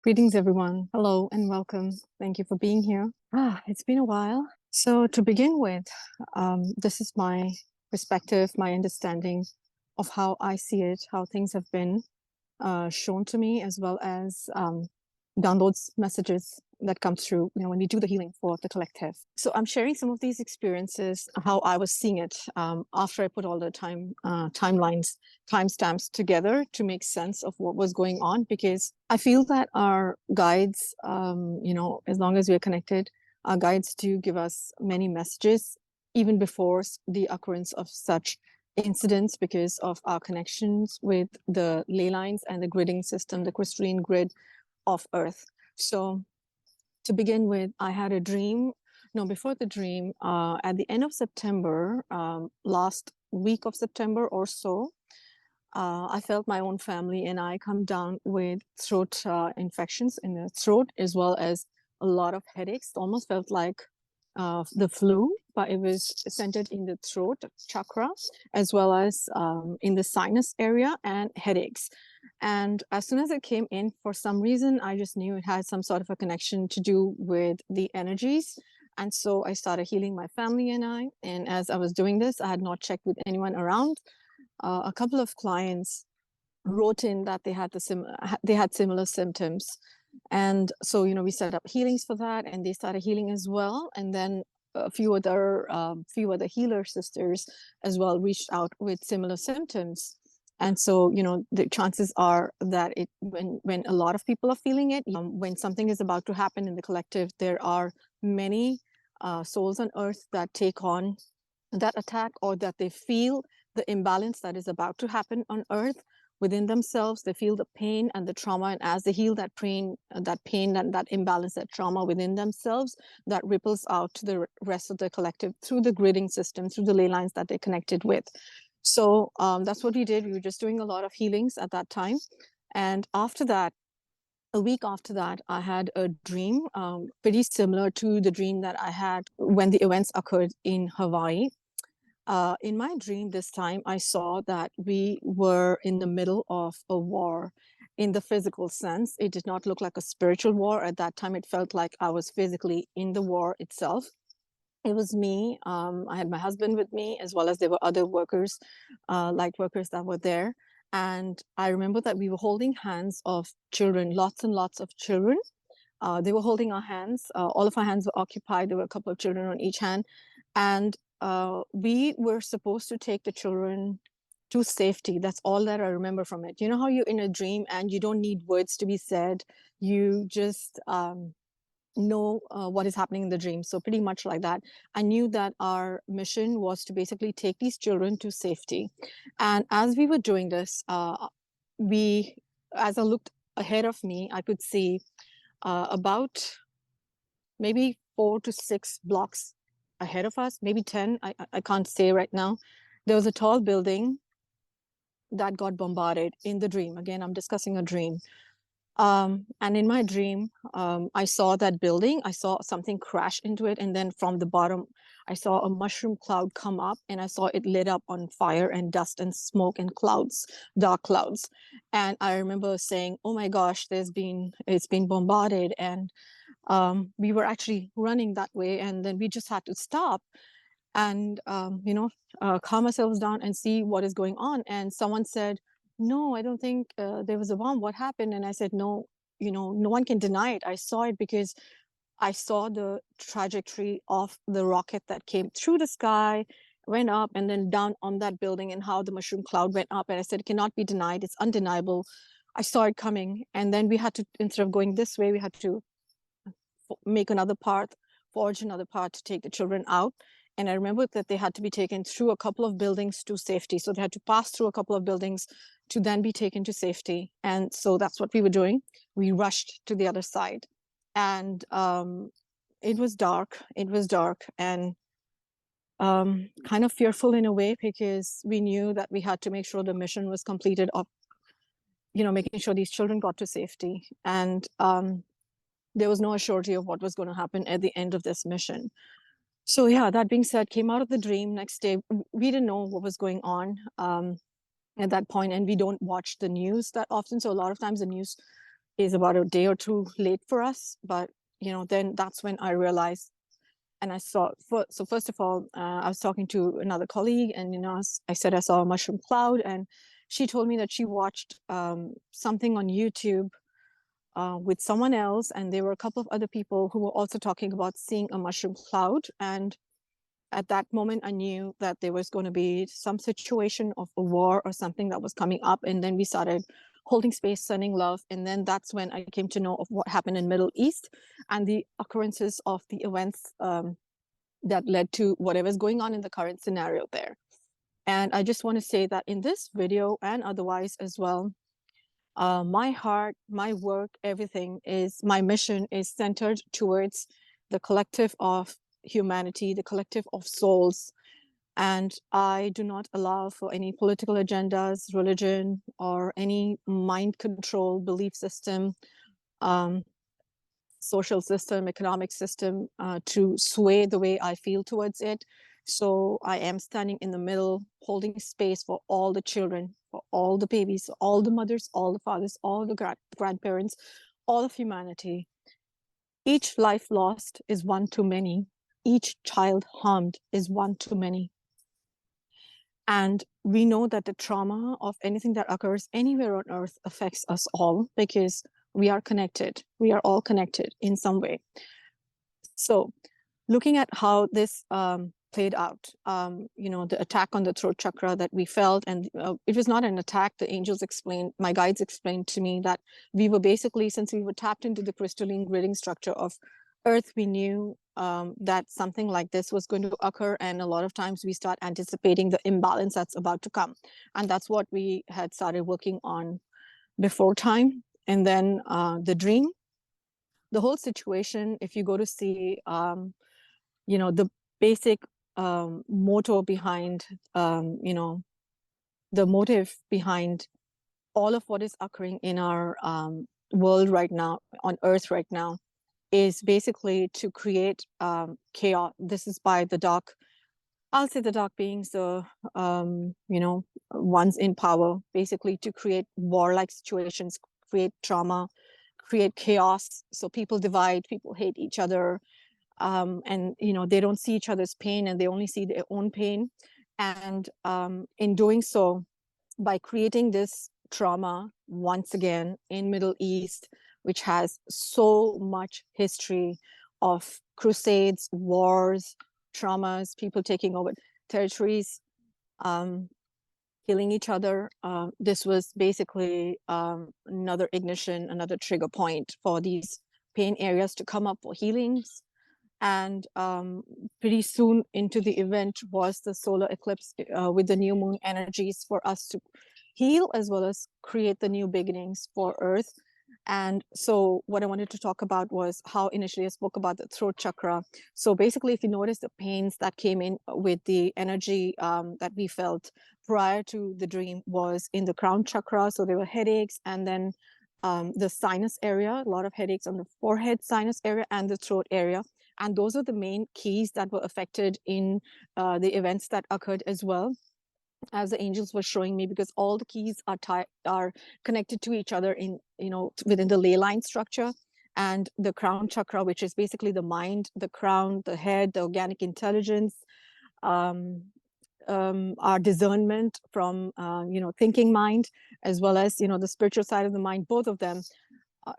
Greetings, everyone. Hello and welcome. Thank you for being here. It's been a while. So to begin with, this is my perspective, my understanding of how I see it, how things have been shown to me, as well as downloads, messages that come through, when we do the healing for the collective. So I'm sharing some of these experiences, how I was seeing it after I put all the timelines, timestamps together to make sense of what was going on, because I feel that our guides, as long as we're connected, our guides do give us many messages, even before the occurrence of such incidents, because of our connections with the ley lines and the gridding system, the crystalline grid of Earth. So to begin with, I had a dream. No, before the dream, at the end of September, last week of September or so, I felt my own family and I come down with throat infections in the throat, as well as a lot of headaches. It almost felt like the flu, but it was centered in the throat chakra, as well as in the sinus area, and headaches. And as soon as it came in, for some reason, I just knew it had some sort of a connection to do with the energies. And so I started healing my family and I. And as I was doing this, I had not checked with anyone around. A couple of clients wrote in that they had similar symptoms. And so, we set up healings for that, and they started healing as well. And then a few other healer sisters as well reached out with similar symptoms. And so, the chances are that when a lot of people are feeling it, when something is about to happen in the collective, there are many souls on Earth that take on that attack, or that they feel the imbalance that is about to happen on Earth within themselves. They feel the pain and the trauma, and as they heal that pain and that imbalance, that trauma within themselves, that ripples out to the rest of the collective through the gridding system, through the ley lines that they're connected with. So that's what we did. We were just doing a lot of healings at that time. And after that, a week after that, I had a dream pretty similar to the dream that I had when the events occurred in Hawaii. In my dream this time, I saw that we were in the middle of a war in the physical sense. It did not look like a spiritual war. At that time, it felt like I was physically in the war itself. It was me. I had my husband with me, as well as there were other workers, light workers that were there. And I remember that we were holding hands of children, lots and lots of children. They were holding our hands. All of our hands were occupied. There were a couple of children on each hand. And we were supposed to take the children to safety. That's all that I remember from it. You know how you're in a dream and you don't need words to be said. You just know what is happening in the dream. So pretty much like that. I knew that our mission was to basically take these children to safety. And as we were doing this, as I looked ahead of me, I could see about maybe 4 to 6 blocks ahead of us, maybe 10, I can't say right now. There was a tall building that got bombarded in the dream. Again, I'm discussing a dream. And in my dream, I saw that building. I saw something crash into it. And then from the bottom, I saw a mushroom cloud come up, and I saw it lit up on fire and dust and smoke and clouds, dark clouds. And I remember saying, oh my gosh, it's been bombarded. And we were actually running that way. And then we just had to stop and, calm ourselves down and see what is going on. And someone said, no, I don't think there was a bomb. What happened? And I said, no, no one can deny it. I saw it because I saw the trajectory of the rocket that came through the sky, went up, and then down on that building, and how the mushroom cloud went up. And I said, it cannot be denied. It's undeniable. I saw it coming. And then we had to, instead of going this way, we had to make another path, forge another path to take the children out. And I remember that they had to be taken through a couple of buildings to safety. So they had to pass through a couple of buildings to then be taken to safety. And so that's what we were doing. We rushed to the other side. And it was dark. It was dark and kind of fearful in a way, because we knew that we had to make sure the mission was completed of, making sure these children got to safety. And there was no assurity of what was going to happen at the end of this mission. So yeah, that being said, came out of the dream. Next day, we didn't know what was going on at that point, and we don't watch the news that often. So a lot of times the news is about a day or two late for us. But, then that's when I realized, and I saw, so first of all, I was talking to another colleague, and, I said I saw a mushroom cloud, and she told me that she watched something on YouTube with someone else, and there were a couple of other people who were also talking about seeing a mushroom cloud. And at that moment, I knew that there was going to be some situation of a war or something that was coming up. And then we started holding space, sending love. And then that's when I came to know of what happened in Middle East and the occurrences of the events that led to whatever's going on in the current scenario there. And I just want to say that in this video and otherwise as well, my heart, my work, everything is, my mission is centered towards the collective of humanity, the collective of souls. And I do not allow for any political agendas, religion, or any mind control belief system, social system, economic system to sway the way I feel towards it. So I am standing in the middle, holding space for all the children, for all the babies, all the mothers, all the fathers, all the grandparents, all of humanity. Each life lost is one too many. Each child harmed is one too many. And we know that the trauma of anything that occurs anywhere on earth affects us all because we are connected. We are all connected in some way. So looking at how this played out, the attack on the throat chakra that we felt, and it was not an attack. The angels explained, my guides explained to me that we were basically, since we were tapped into the crystalline grading structure of Earth, we knew that something like this was going to occur. And a lot of times we start anticipating the imbalance that's about to come. And that's what we had started working on before time. And then the dream, the whole situation, if you go to see, the basic motto behind, the motive behind all of what is occurring in our world right now, on Earth right now, is basically to create chaos. This is by the dark, I'll say the dark beings, the, ones in power, basically to create warlike situations, create trauma, create chaos. So people divide, people hate each other, and they don't see each other's pain, and they only see their own pain. And in doing so, by creating this trauma once again in Middle East, which has so much history of crusades, wars, traumas, people taking over territories, killing each other. This was basically another ignition, another trigger point for these pain areas to come up for healings. And pretty soon into the event was the solar eclipse with the new moon energies for us to heal as well as create the new beginnings for Earth. And so what I wanted to talk about was how initially I spoke about the throat chakra. So basically, if you notice the pains that came in with the energy that we felt prior to the dream was in the crown chakra. So there were headaches, and then the sinus area, a lot of headaches on the forehead sinus area and the throat area. And those are the main keys that were affected in the events that occurred as well, as the angels were showing me, because all the keys are connected to each other in, within the ley line structure. And the crown chakra, which is basically the mind, the crown, the head, the organic intelligence, our discernment from, thinking mind, as well as, the spiritual side of the mind, both of them,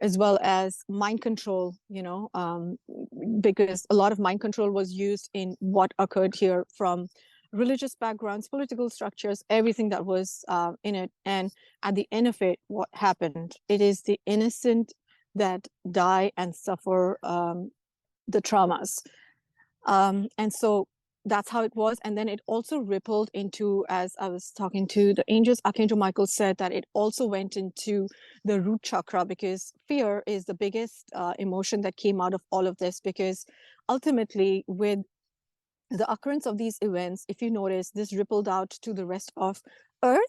as well as mind control, because a lot of mind control was used in what occurred here from religious backgrounds, political structures, everything that was in it. And at the end of it, what happened? It is the innocent that die and suffer the traumas. And so that's how it was. And then it also rippled into, as I was talking to the angels, Archangel Michael said that it also went into the root chakra, because fear is the biggest emotion that came out of all of this. Because ultimately, with the occurrence of these events, if you notice, this rippled out to the rest of Earth.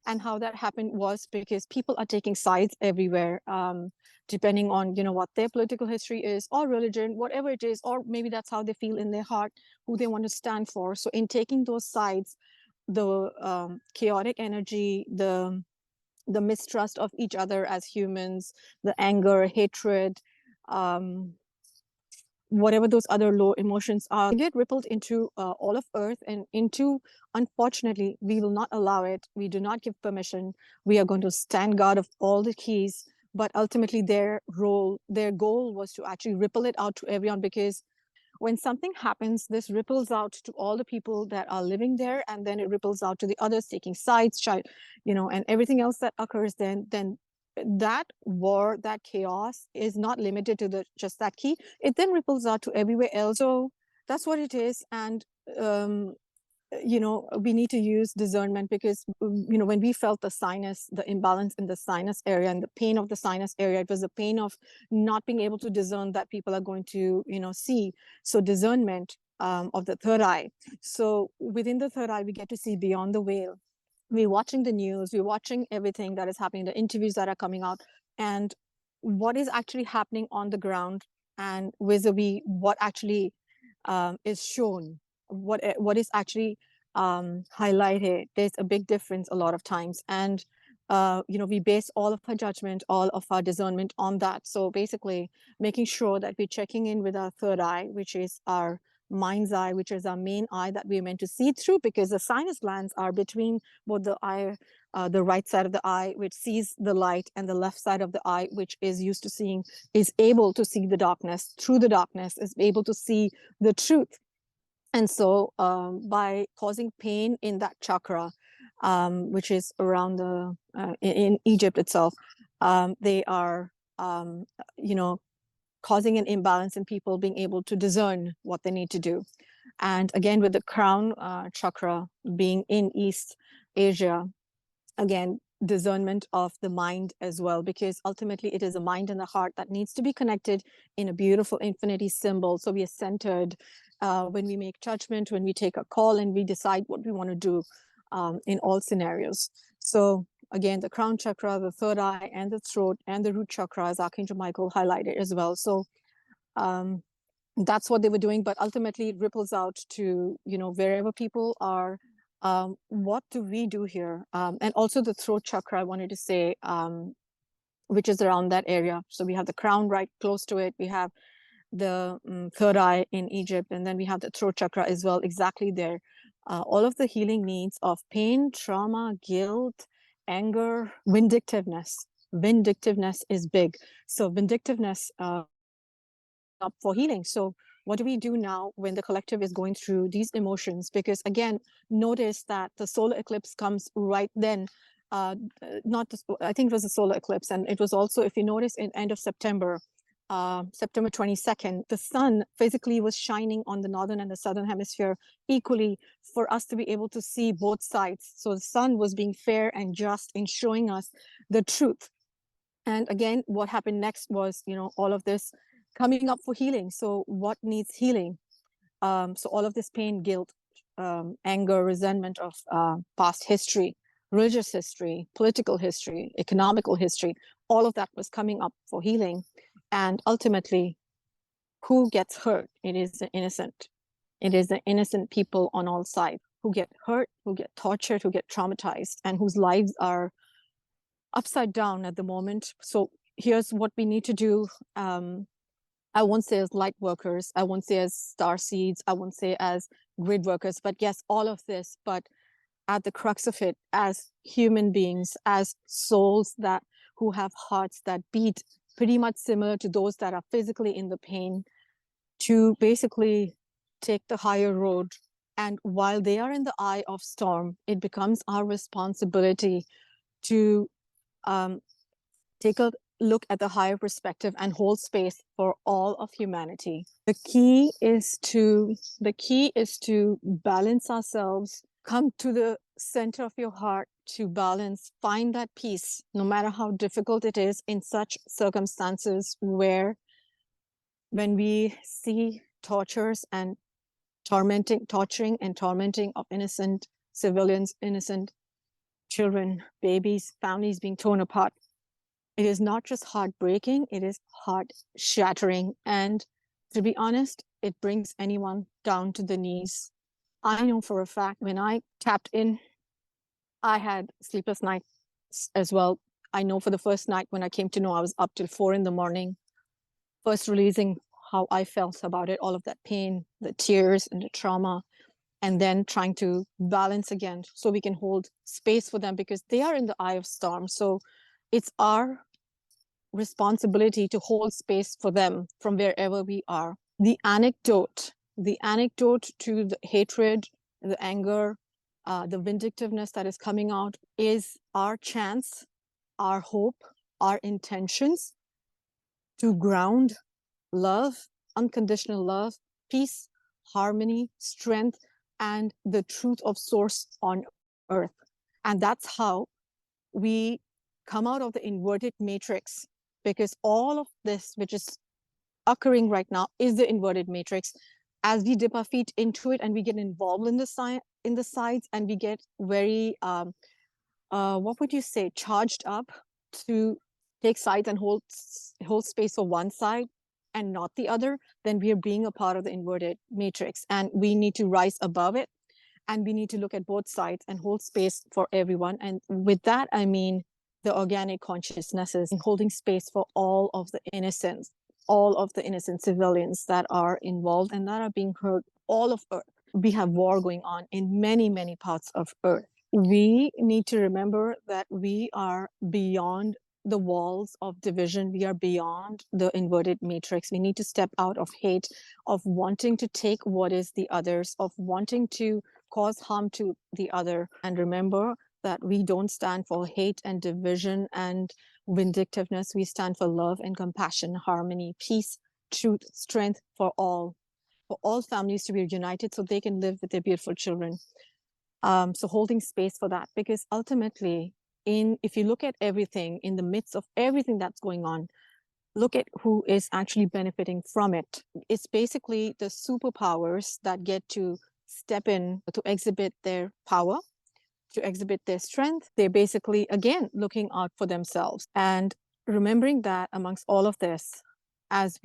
And how that happened was because people are taking sides everywhere, depending on, what their political history is, or religion, whatever it is, or maybe that's how they feel in their heart, who they want to stand for. So in taking those sides, the chaotic energy, the the mistrust of each other as humans, the anger, hatred, whatever those other low emotions are, get rippled into all of Earth and into, unfortunately, we will not allow it. We do not give permission. We are going to stand guard of all the keys. But ultimately, their role, their goal was to actually ripple it out to everyone, because when something happens, this ripples out to all the people that are living there, and then it ripples out to the others taking sides, and everything else that occurs. Then that war, that chaos is not limited to just that key. It then ripples out to everywhere else. So that's what it is. And we need to use discernment, because when we felt the imbalance in the sinus area and the pain of the sinus area, it was the pain of not being able to discern that people are going to see. So discernment of the third eye. So within the third eye, we get to see beyond the veil. We're watching the news, we're watching everything that is happening, the interviews that are coming out, and what is actually happening on the ground, and vis-a-vis what actually is shown, what is actually highlighted. There's a big difference a lot of times. And we base all of our judgment, all of our discernment on that. So basically making sure that we're checking in with our third eye, which is our mind's eye, which is our main eye that we're meant to see through, because the sinus glands are between both the eye, the right side of the eye, which sees the light, and the left side of the eye, which is used to seeing, is able to see the darkness. Through the darkness, is able to see the truth. And so by causing pain in that chakra, which is around in Egypt itself, they are, causing an imbalance in people being able to discern what they need to do. And again, with the crown chakra being in East Asia, again, discernment of the mind as well, because ultimately it is the mind and the heart that needs to be connected in a beautiful infinity symbol. So we are centered when we make judgment, when we take a call, and we decide what we want to do in all scenarios. So again, the crown chakra, the third eye, and the throat, and the root chakra, as Archangel Michael highlighted as well. So that's what they were doing, but ultimately it ripples out to wherever people are. What do we do here? And also the throat chakra, I wanted to say, which is around that area. So we have the crown right close to it. We have the third eye in Egypt, and then we have the throat chakra as well, exactly there. All of the healing needs of pain, trauma, guilt, anger, vindictiveness. Vindictiveness is big. So vindictiveness up for healing. So what do we do now when the collective is going through these emotions? Because again, notice that the solar eclipse comes right then. Not the, I think it was a solar eclipse, and it was also, if you notice, in end of September, September 22nd, the sun physically was shining on the northern and the southern hemisphere equally for us to be able to see both sides. So the sun was being fair and just in showing us the truth. And again, what happened next was, all of this coming up for healing. So what needs healing? So all of this pain, guilt, anger, resentment of past history, religious history, political history, economical history, all of that was coming up for healing. And ultimately, who gets hurt? It is the innocent. It is the innocent people on all sides who get hurt, who get tortured, who get traumatized, and whose lives are upside down at the moment. So here's what we need to do. I won't say as light workers, I won't say as star seeds, I won't say as grid workers, but yes, all of this, but at the crux of it, as human beings, as souls who have hearts that beat pretty much similar to those that are physically in the pain, to basically take the higher road. And while they are in the eye of storm, it becomes our responsibility to take a look at the higher perspective and hold space for all of humanity. The key is to balance ourselves, come to the center of your heart to balance, find that peace, no matter how difficult it is in such circumstances where when we see tortures and torturing and tormenting of innocent civilians, innocent children, babies, families being torn apart. It is not just heartbreaking, it is heart-shattering. And to be honest, it brings anyone down to the knees. I know for a fact when I tapped in, I had sleepless nights. as well. I know for the first night when I came to know, I was up till 4 in the morning, first releasing how I felt about it, all of that pain, the tears and the trauma, and then trying to balance again so we can hold space for them, because they are in the eye of storm. So it's our responsibility to hold space for them from wherever we are. The anecdote to the hatred, the anger, the vindictiveness that is coming out is our chance, our hope, our intentions to ground love, unconditional love, peace, harmony, strength, and the truth of source on earth. And that's how we come out of the inverted matrix, because all of this which is occurring right now is the inverted matrix. As we dip our feet into it and we get involved in the sides, and we get very what would you say, charged up to take sides and hold space for one side and not the other, then we are being a part of the inverted matrix, and we need to rise above it, and we need to look at both sides and hold space for everyone. And with that, I mean the organic consciousness is holding space for all of the innocents, all of the innocent civilians that are involved and that are being hurt all of Earth. We have war going on in many, many parts of Earth. We need to remember that we are beyond the walls of division. We are beyond the inverted matrix. We need to step out of hate, of wanting to take what is the other's, of wanting to cause harm to the other. And remember that we don't stand for hate and division and vindictiveness. We stand for love and compassion, harmony, peace, truth, strength for all families to be united so they can live with their beautiful children. So holding space for that, because ultimately, if you look at everything, in the midst of everything that's going on, look at who is actually benefiting from it. It's basically the superpowers that get to step in to exhibit their power, to exhibit their strength. They're basically, again, looking out for themselves. And remembering that amongst all of this, as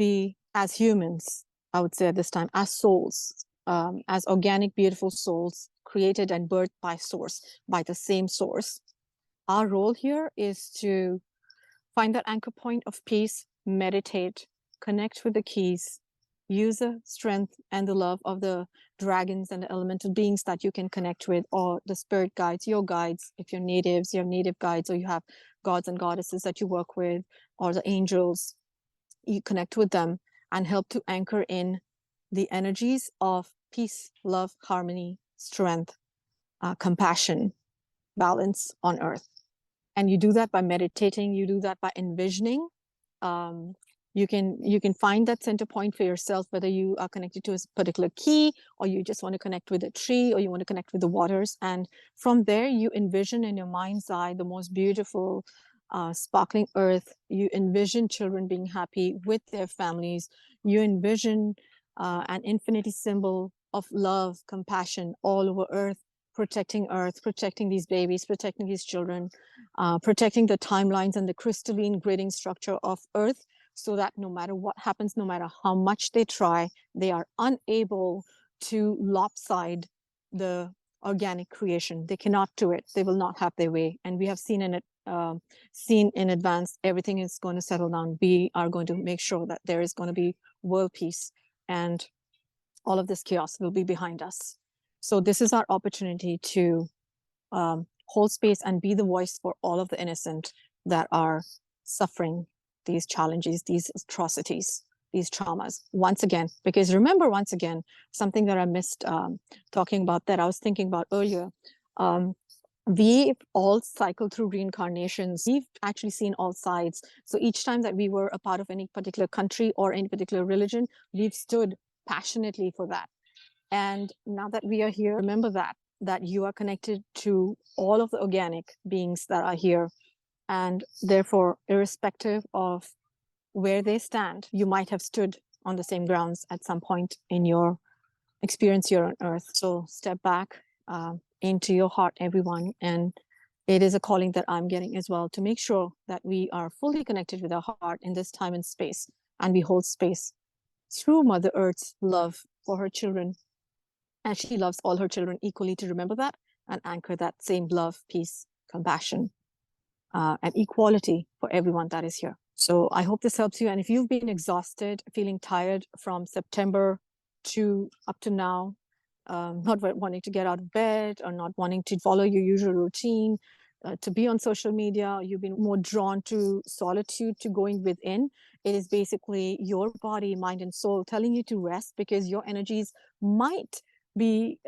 humans, I would say at this time, as souls, as organic, beautiful souls, created and birthed by source, by the same source, our role here is to find that anchor point of peace, meditate, connect with the keys, use the strength and the love of the dragons and the elemental beings that you can connect with, or the spirit guides, your guides. If you're natives, you have native guides, or you have gods and goddesses that you work with, or the angels. You connect with them and help to anchor in the energies of peace, love, harmony, strength, compassion, balance on earth. And you do that by meditating, you do that by envisioning. You can find that center point for yourself, whether you are connected to a particular key, or you just want to connect with a tree, or you want to connect with the waters. And from there, you envision in your mind's eye the most beautiful, sparkling earth. You envision children being happy with their families. You envision an infinity symbol of love, compassion all over earth, protecting these babies, protecting these children, protecting the timelines and the crystalline gridding structure of earth, so that no matter what happens, no matter how much they try, they are unable to lopside the organic creation. They cannot do it. They will not have their way. And we have seen in advance, everything is going to settle down. We are going to make sure that there is going to be world peace, and all of this chaos will be behind us. So this is our opportunity to hold space and be the voice for all of the innocent that are suffering these challenges, these atrocities, these traumas. Once again, because remember, once again, something that I missed talking about, that I was thinking about earlier. We all cycle through reincarnations. We've actually seen all sides. So each time that we were a part of any particular country or any particular religion, we've stood passionately for that. And now that we are here, remember that you are connected to all of the organic beings that are here. And therefore, irrespective of where they stand, you might have stood on the same grounds at some point in your experience here on earth. So step back into your heart, everyone. And it is a calling that I'm getting as well, to make sure that we are fully connected with our heart in this time and space. And we hold space through Mother Earth's love for her children. And she loves all her children equally, to remember that and anchor that same love, peace, compassion. and equality for everyone that is here. So I hope this helps you. And if you've been exhausted, feeling tired from September to up to now, not wanting to get out of bed or not wanting to follow your usual routine, to be on social media, you've been more drawn to solitude, to going within. It is basically your body, mind, and soul telling you to rest, because your energies might be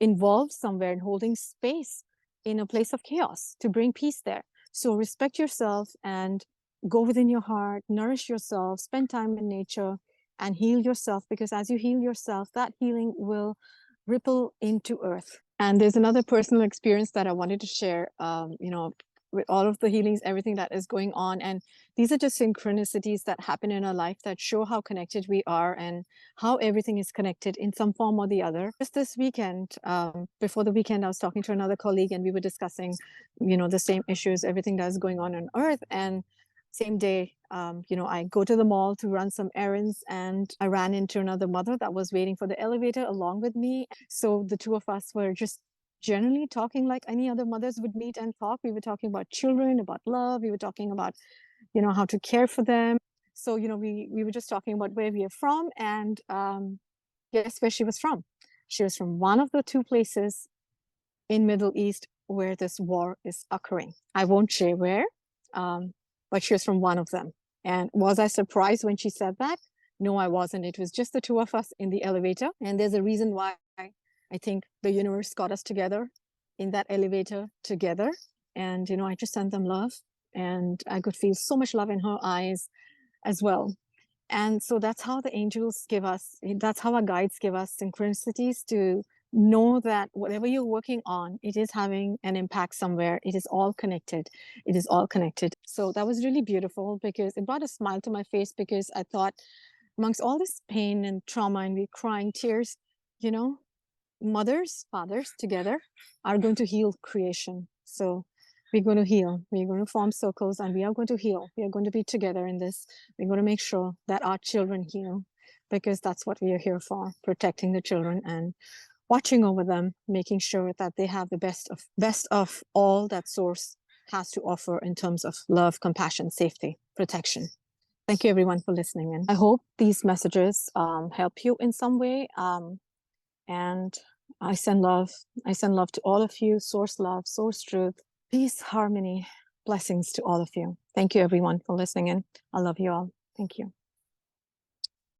involved somewhere in holding space in a place of chaos to bring peace there. So respect yourself and go within your heart, nourish yourself, spend time in nature, and heal yourself, because as you heal yourself, that healing will ripple into earth. And there's another personal experience that I wanted to share, with all of the healings, everything that is going on. And these are just synchronicities that happen in our life that show how connected we are and how everything is connected in some form or the other. Just this weekend, before the weekend, I was talking to another colleague and we were discussing, the same issues, everything that's going on earth. And same day, I go to the mall to run some errands, and I ran into another mother that was waiting for the elevator along with me. So the two of us were just generally talking like any other mothers would meet and talk. We were talking about children, about love. We were talking about, how to care for them. So, we were just talking about where we are from, and guess where she was from? She was from one of the two places in Middle East where this war is occurring. I won't share where, but she was from one of them. And was I surprised when she said that? No, I wasn't. It was just the two of us in the elevator. And there's a reason why I think the universe got us together in that elevator together. And, I just sent them love. And I could feel so much love in her eyes as well. And so that's how the angels give us, that's how our guides give us synchronicities to know that whatever you're working on, it is having an impact somewhere. It is all connected. It is all connected. So that was really beautiful, because it brought a smile to my face, because I thought, amongst all this pain and trauma, and we crying tears, mothers, fathers together are going to heal creation. So we're going to heal. We're going to form circles, and we are going to heal. We are going to be together in this. We're going to make sure that our children heal, because that's what we are here for, protecting the children and watching over them, making sure that they have the best of all that source has to offer in terms of love, compassion, safety, protection. Thank you everyone for listening in. I hope these messages help you in some way. And I send love. I send love to all of you. Source love, source truth, peace, harmony, blessings to all of you. Thank you everyone for listening in. I love you all. Thank you.